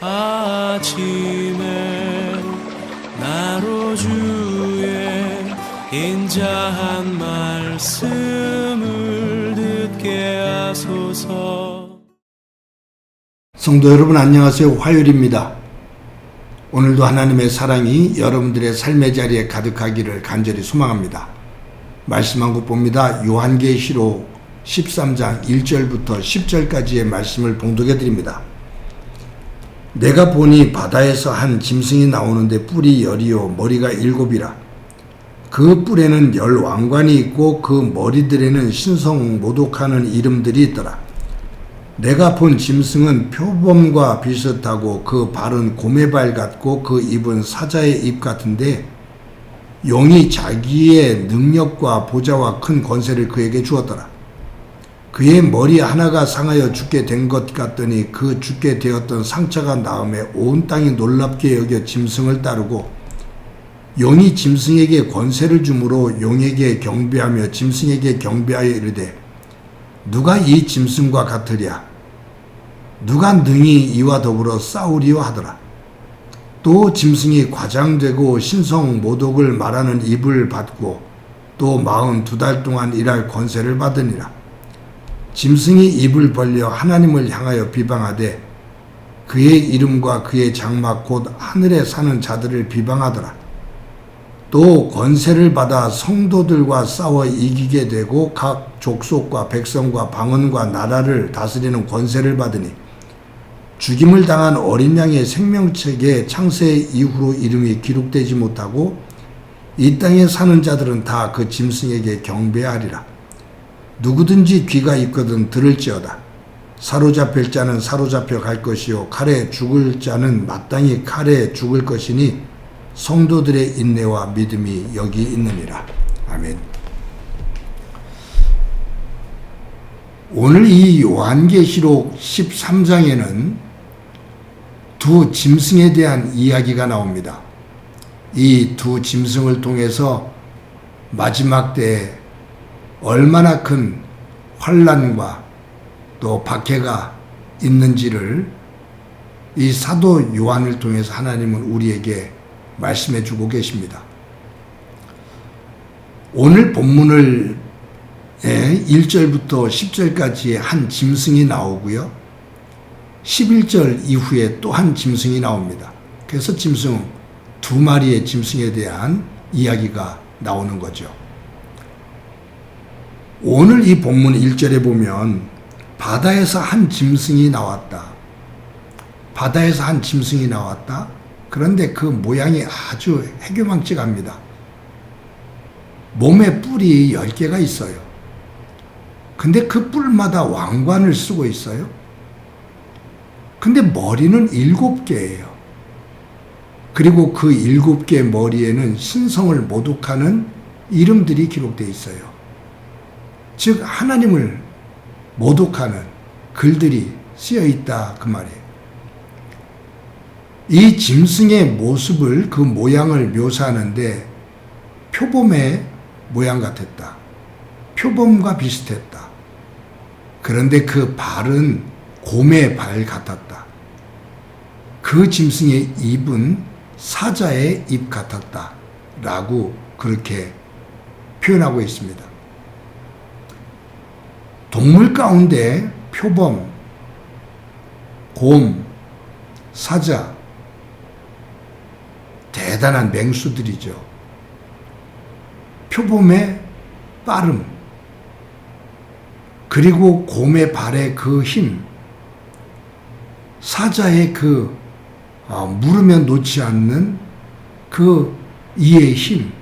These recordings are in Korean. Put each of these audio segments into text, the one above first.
아침에 나로 주의 인자한 말씀을 듣게 하소서. 성도 여러분 안녕하세요. 화요일입니다. 오늘도 하나님의 사랑이 여러분들의 삶의 자리에 가득하기를 간절히 소망합니다. 말씀 한 곳 봅니다. 요한계시록 13장 1절부터 10절까지의 말씀을 봉독해 드립니다. 내가 보니 바다에서 한 짐승이 나오는데 뿔이 10이요 머리가 7이라. 그 뿔에는 10 왕관이 있고 그 머리들에는 신성 모독하는 이름들이 있더라. 내가 본 짐승은 표범과 비슷하고 그 발은 곰의 발 같고 그 입은 사자의 입 같은데 용이 자기의 능력과 보좌와 큰 권세를 그에게 주었더라. 그의 머리 하나가 상하여 죽게 된 것 같더니 그 죽게 되었던 상처가 나음에 온 땅이 놀랍게 여겨 짐승을 따르고 용이 짐승에게 권세를 주므로 용에게 경배하며 짐승에게 경배하여 이르되 누가 이 짐승과 같으랴? 누가 능히 이와 더불어 싸우리요 하더라. 또 짐승이 과장되고 신성 모독을 말하는 입을 받고 또 42달 동안 일할 권세를 받으니라. 짐승이 입을 벌려 하나님을 향하여 비방하되 그의 이름과 그의 장막 곧 하늘에 사는 자들을 비방하더라. 또 권세를 받아 성도들과 싸워 이기게 되고 각 족속과 백성과 방언과 나라를 다스리는 권세를 받으니 죽임을 당한 어린 양의 생명책에 창세 이후로 이름이 기록되지 못하고 이 땅에 사는 자들은 다 그 짐승에게 경배하리라. 누구든지 귀가 있거든 들을지어다. 사로잡힐 자는 사로잡혀 갈 것이요 칼에 죽을 자는 마땅히 칼에 죽을 것이니 성도들의 인내와 믿음이 여기 있느니라. 아멘. 오늘 이 요한계시록 13장에는 두 짐승에 대한 이야기가 나옵니다. 이 두 짐승을 통해서 마지막 때에 얼마나 큰 환난과 또 박해가 있는지를 이 사도 요한을 통해서 하나님은 우리에게 말씀해 주고 계십니다. 오늘 본문을 1절부터 10절까지의 한 짐승이 나오고요. 11절 이후에 또 한 짐승이 나옵니다. 그래서 짐승 두 마리의 짐승에 대한 이야기가 나오는 거죠. 오늘 이 본문 1절에 보면 바다에서 한 짐승이 나왔다. 바다에서 한 짐승이 나왔다. 그런데 그 모양이 아주 해교망측합니다. 몸에 뿔이 10개가 있어요. 근데 그 뿔마다 왕관을 쓰고 있어요. 근데 머리는 7개예요. 그리고 그 7개 머리에는 신성을 모독하는 이름들이 기록되어 있어요. 즉 하나님을 모독하는 글들이 쓰여 있다 그 말이에요. 이 짐승의 모습을 그 모양을 묘사하는데 표범의 모양 같았다. 표범과 비슷했다. 그런데 그 발은 곰의 발 같았다. 그 짐승의 입은 사자의 입 같았다. 라고 그렇게 표현하고 있습니다. 동물 가운데 표범, 곰, 사자, 대단한 맹수들이죠. 표범의 빠름, 그리고 곰의 발의 그 힘, 사자의 그 물으면 놓지 않는 그 이의 힘,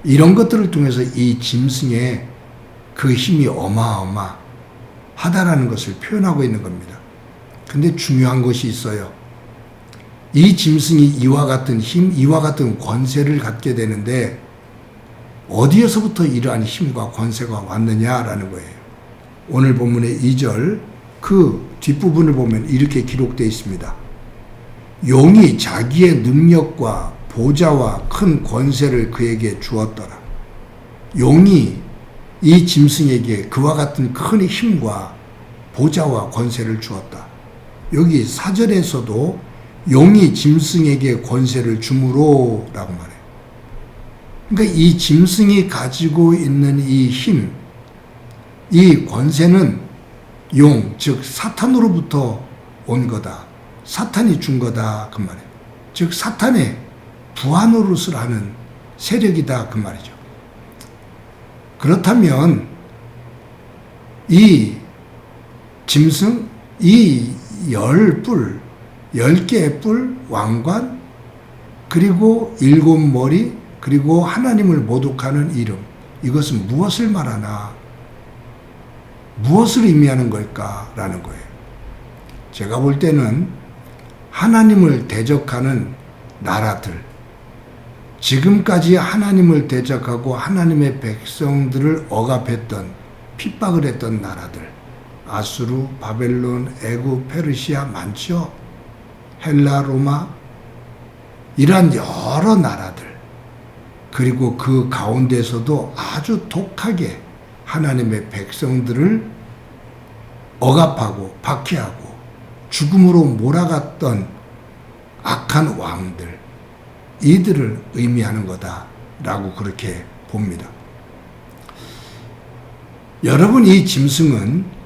이런 것들을 통해서 이 짐승의 그 힘이 어마어마하다라는 것을 표현하고 있는 겁니다. 근데 중요한 것이 있어요. 이 짐승이 이와 같은 힘, 이와 같은 권세를 갖게 되는데 어디에서부터 이러한 힘과 권세가 왔느냐라는 거예요. 오늘 본문의 2절 그 뒷부분을 보면 이렇게 기록되어 있습니다. 용이 자기의 능력과 보좌와 큰 권세를 그에게 주었더라. 용이 이 짐승에게 그와 같은 큰 힘과 보좌와 권세를 주었다. 여기 4절에서도 용이 짐승에게 권세를 주므로 라고 말해요. 그러니까 이 짐승이 가지고 있는 이 힘, 이 권세는 용, 즉 사탄으로부터 온 거다. 사탄이 준 거다 그 말이에요. 즉 사탄의 부하노릇을 하는 세력이다 그 말이죠. 그렇다면 이 짐승, 이 10개의 뿔, 왕관, 그리고 7머리, 그리고 하나님을 모독하는 이름, 이것은 무엇을 말하나? 무엇을 의미하는 걸까라는 거예요. 제가 볼 때는 하나님을 대적하는 나라들, 지금까지 하나님을 대적하고 하나님의 백성들을 억압했던, 핍박을 했던 나라들, 아수르, 바벨론, 애굽, 페르시아 많죠. 헬라, 로마, 이러한 여러 나라들, 그리고 그 가운데서도 아주 독하게 하나님의 백성들을 억압하고 박해하고 죽음으로 몰아갔던 악한 왕들, 이들을 의미하는 거다라고 그렇게 봅니다. 여러분, 이 짐승은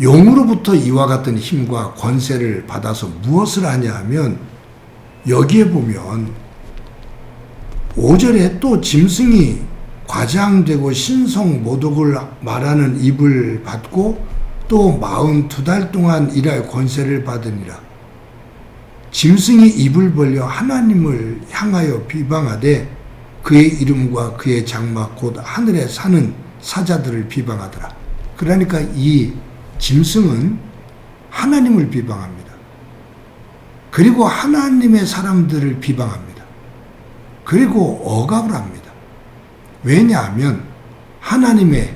용으로부터 이와 같은 힘과 권세를 받아서 무엇을 하냐 하면, 여기에 보면 5절에 또 짐승이 과장되고 신성 모독을 말하는 입을 받고 또 42달 동안 일할 권세를 받으니라. 짐승이 입을 벌려 하나님을 향하여 비방하되 그의 이름과 그의 장막 곧 하늘에 사는 사자들을 비방하더라. 그러니까 이 짐승은 하나님을 비방합니다. 그리고 하나님의 사람들을 비방합니다. 그리고 억압을 합니다. 왜냐하면 하나님의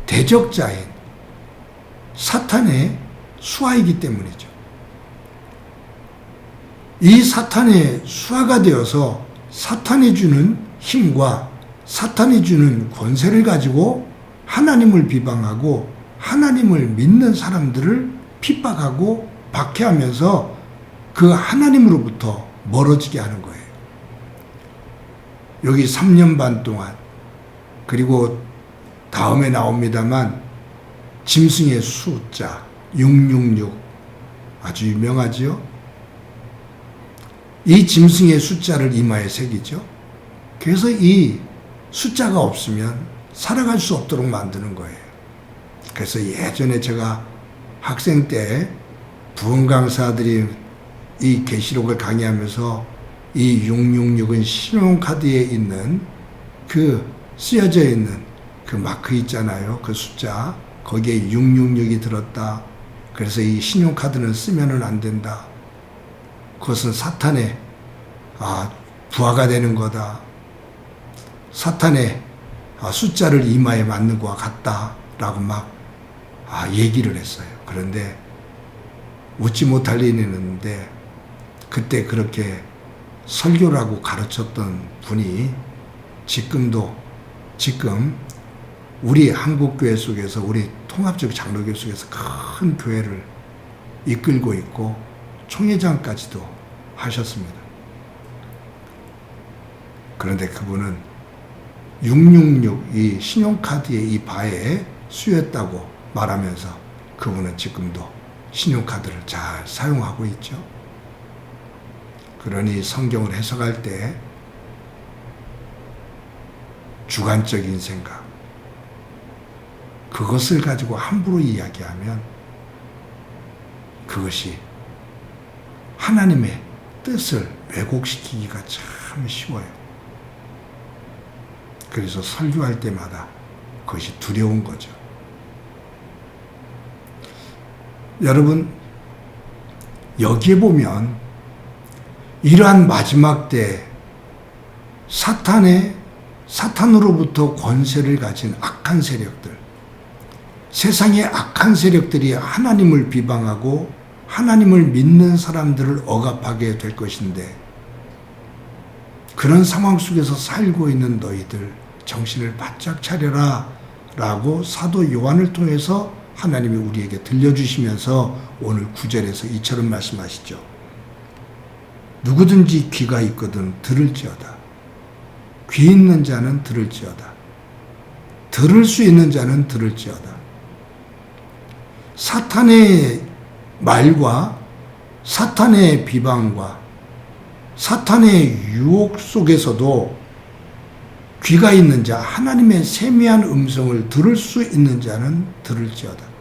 대적자인 사탄의 수하이기 때문이죠. 이 사탄의 수하가 되어서 사탄이 주는 힘과 사탄이 주는 권세를 가지고 하나님을 비방하고 하나님을 믿는 사람들을 핍박하고 박해하면서 그 하나님으로부터 멀어지게 하는 거예요. 여기 3년 반 동안, 그리고 다음에 나옵니다만 짐승의 숫자 666 아주 유명하지요. 이 짐승의 숫자를 이마에 새기죠. 그래서 이 숫자가 없으면 살아갈 수 없도록 만드는 거예요. 그래서 예전에 제가 학생 때 부흥 강사들이 이 계시록을 강의하면서 이 666은 신용카드에 있는 그 쓰여져 있는 그 마크 있잖아요. 그 숫자, 거기에 666이 들었다. 그래서 이 신용카드는 쓰면은 안 된다. 그것은 사탄의 부하가 되는 거다. 사탄의 숫자를 이마에 맞는 것과 같다라고 막 얘기를 했어요. 그런데 웃지 못할 일이 있는데, 그때 그렇게 설교라고 가르쳤던 분이 지금 우리 한국교회 속에서, 우리 통합적 장로교회 속에서 큰 교회를 이끌고 있고 총회장까지도 하셨습니다. 그런데 그분은 666 이 신용카드의 이 바에 수였다고 말하면서 그분은 지금도 신용카드를 잘 사용하고 있죠. 그러니 성경을 해석할 때 주관적인 생각, 그것을 가지고 함부로 이야기하면 그것이 하나님의 뜻을 왜곡시키기가 참 쉬워요. 그래서 설교할 때마다 그것이 두려운 거죠. 여러분, 여기에 보면 이러한 마지막 때 사탄으로부터 권세를 가진 악한 세력들, 세상의 악한 세력들이 하나님을 비방하고 하나님을 믿는 사람들을 억압하게 될 것인데, 그런 상황 속에서 살고 있는 너희들 정신을 바짝 차려라 라고 사도 요한을 통해서 하나님이 우리에게 들려주시면서 오늘 9절에서 이처럼 말씀하시죠. 누구든지 귀가 있거든 들을지어다. 귀 있는 자는 들을지어다. 들을 수 있는 자는 들을지어다. 사탄의 말과 사탄의 비방과 사탄의 유혹 속에서도 귀가 있는 자, 하나님의 세미한 음성을 들을 수 있는 자는 들을지어다.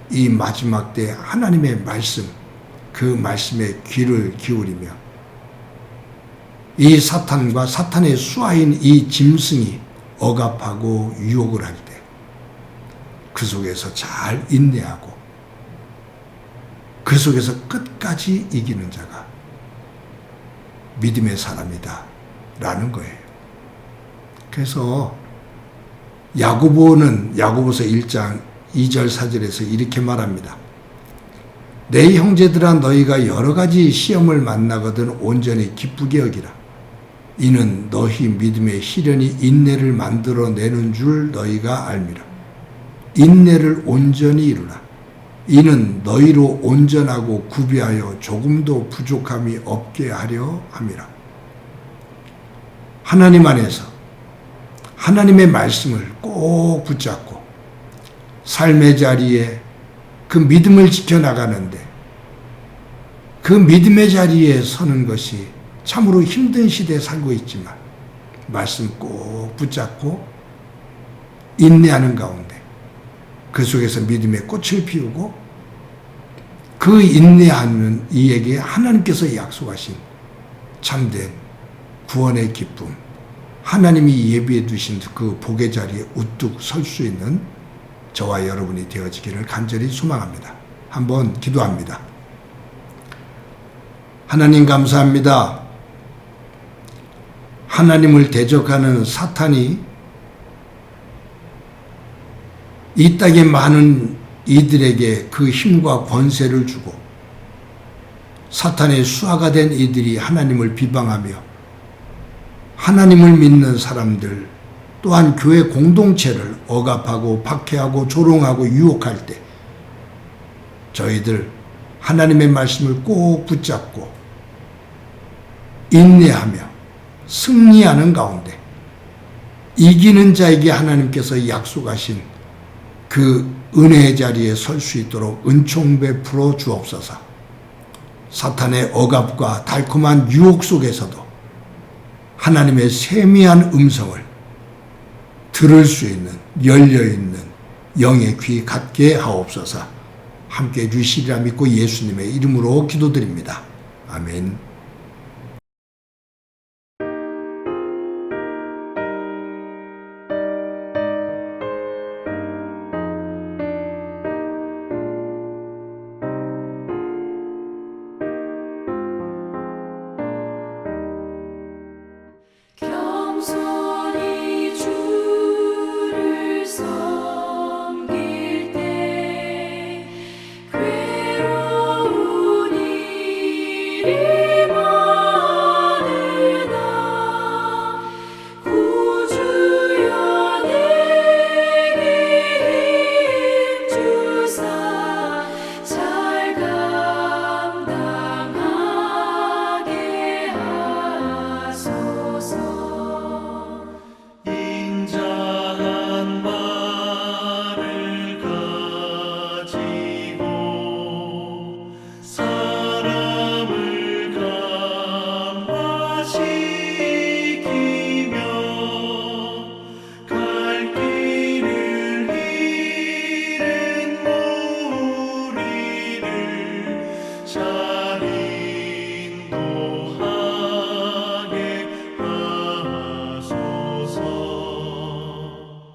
이 마지막 때 하나님의 말씀, 그 말씀에 귀를 기울이며 이 사탄과 사탄의 수하인 이 짐승이 억압하고 유혹을 할 때 그 속에서 잘 인내하고 그 속에서 끝까지 이기는 자가 믿음의 사람이다 라는 거예요. 그래서 야고보는 야고보서 1장 2절 4절에서 이렇게 말합니다. 내 형제들아 너희가 여러 가지 시험을 만나거든 온전히 기쁘게 여기라. 이는 너희 믿음의 시련이 인내를 만들어내는 줄 너희가 알미라. 인내를 온전히 이루라. 이는 너희로 온전하고 구비하여 조금도 부족함이 없게 하려 함이라. 하나님 안에서 하나님의 말씀을 꼭 붙잡고 삶의 자리에 그 믿음을 지켜나가는데 그 믿음의 자리에 서는 것이 참으로 힘든 시대에 살고 있지만 말씀 꼭 붙잡고 인내하는 가운데 그 속에서 믿음의 꽃을 피우고 그 인내하는 이에게 하나님께서 약속하신 참된 구원의 기쁨, 하나님이 예비해 두신 그 복의 자리에 우뚝 설 수 있는 저와 여러분이 되어지기를 간절히 소망합니다. 한번 기도합니다. 하나님 감사합니다. 하나님을 대적하는 사탄이 이 땅에 많은 이들에게 그 힘과 권세를 주고 사탄의 수하가 된 이들이 하나님을 비방하며 하나님을 믿는 사람들 또한 교회 공동체를 억압하고 박해하고 조롱하고 유혹할 때 저희들 하나님의 말씀을 꼭 붙잡고 인내하며 승리하는 가운데 이기는 자에게 하나님께서 약속하신 그 은혜의 자리에 설 수 있도록 은총 베풀어 주옵소서. 사탄의 억압과 달콤한 유혹 속에서도 하나님의 세미한 음성을 들을 수 있는 열려있는 영의 귀 갖게 하옵소서. 함께해 주시리라 믿고 예수님의 이름으로 기도드립니다. 아멘. 겸손히 주를 섬길 때 괴로운 일이 많으나 구주여 내게 힘주사 잘 감당하게 하소서. 인자한 말을 가지고 사람을 감화시